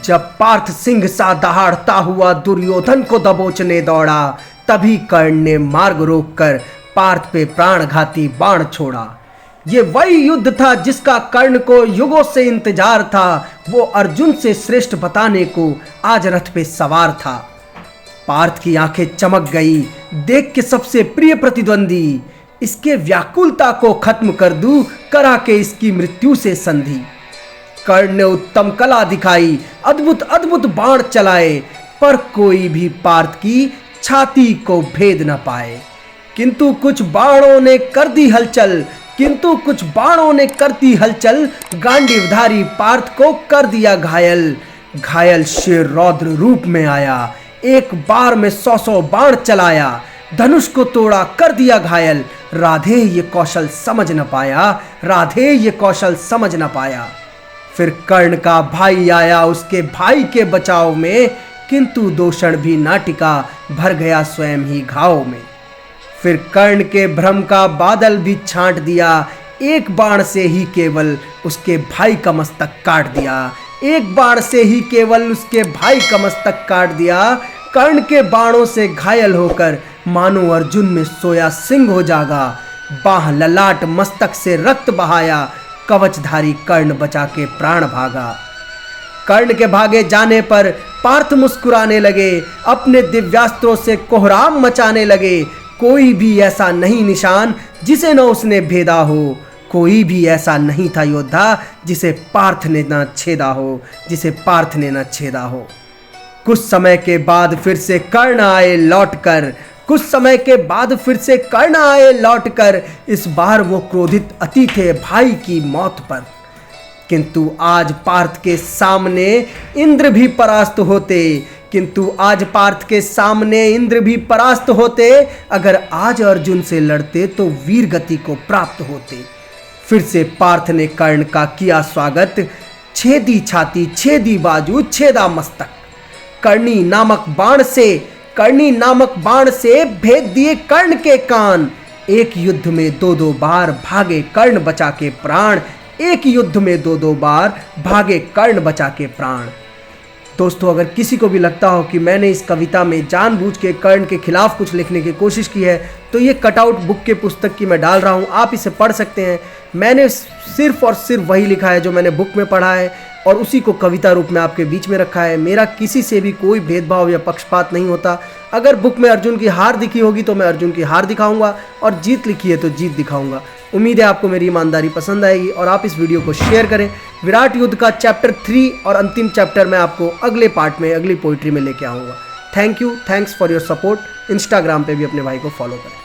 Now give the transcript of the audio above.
जब पार्थ सिंह सा दहाड़ता हुआ दुर्योधन को दबोचने दौड़ा, तभी कर्ण ने मार्ग रोककर पार्थ पे प्राणघाती बाण छोड़ा। ये वही युद्ध था जिसका कर्ण को युगों से इंतजार था। वो अर्जुन से श्रेष्ठ बताने को आज रथ पे सवार था। पार्थ की आंखें चमक गई देख के सबसे प्रिय प्रतिद्वंदी। इसके व्याकुलता को खत्म कर दूं, करा के इसकी मृत्यु से संधि। कर्ण ने उत्तम कला दिखाई, अद्भुत अद्भुत बाण चलाए, पर कोई भी पार्थ की छाती को भेद न पाए। किंतु कुछ बाणों ने कर दी हलचल, गांडीवधारी पार्थ को कर दिया घायल। घायल शेर रौद्र रूप में आया, एक बार में 100 बाण चलाया। धनुष को तोड़ा कर दिया घायल, राधे ये कौशल समझ न पाया। फिर कर्ण का भाई आया उसके भाई के बचाव में, किंतु दो क्षण भी ना टिका, भर गया स्वयं ही घाव में। फिर कर्ण के भ्रम का बादल भी छांट दिया, एक बाण से ही केवल उसके भाई का मस्तक काट दिया। कर्ण के बाणों से घायल होकर मानो अर्जुन में सोया सिंह हो जागा। बाह ललाट मस्तक से रक्त बहाया, कवचधारी कर्ण बचा के प्राण भागा। कर्ण के भागे जाने पर पार्थ मुस्कुराने लगे, अपने दिव्यास्त्रों से कोहराम मचाने लगे। कोई भी ऐसा नहीं निशान जिसे न उसने भेदा हो, कोई भी ऐसा नहीं था योद्धा जिसे पार्थ ने न छेदा हो। कुछ समय के बाद फिर से कर्ण आए लौटकर, इस बार वो क्रोधित अति थे भाई की मौत पर। किंतु आज पार्थ के सामने इंद्र भी परास्त होते, अगर आज अर्जुन से लड़ते तो वीर गति को प्राप्त होते। फिर से पार्थ ने कर्ण का किया स्वागत, छेदी छाती छेदी बाजू छेदा मस्तक। कर्णी नामक बाण से भेद दिए कर्ण के कान। एक युद्ध में दो बार भागे कर्ण बचा के प्राण। दोस्तों, अगर किसी को भी लगता हो कि मैंने इस कविता में जानबूझ के कर्ण के खिलाफ कुछ लिखने की कोशिश की है, तो ये कटआउट बुक के पुस्तक की मैं डाल रहा हूँ, आप इसे पढ़ सकते हैं। मैंने सिर्फ और सिर्फ वही लिखा है जो मैंने बुक में पढ़ा है, और उसी को कविता रूप में आपके बीच में रखा है। मेरा किसी से भी कोई भेदभाव या पक्षपात नहीं होता। अगर बुक में अर्जुन की हार दिखी होगी तो मैं अर्जुन की हार दिखाऊंगा, और जीत लिखी है तो जीत दिखाऊंगा। उम्मीद है आपको मेरी ईमानदारी पसंद आएगी, और आप इस वीडियो को शेयर करें। विराट युद्ध का चैप्टर 3 और अंतिम चैप्टर मैं आपको अगले पार्ट में, अगली पोइट्री में लेके आऊँगा। Thanks for your support. Instagram पे भी अपने भाई को फॉलो करें।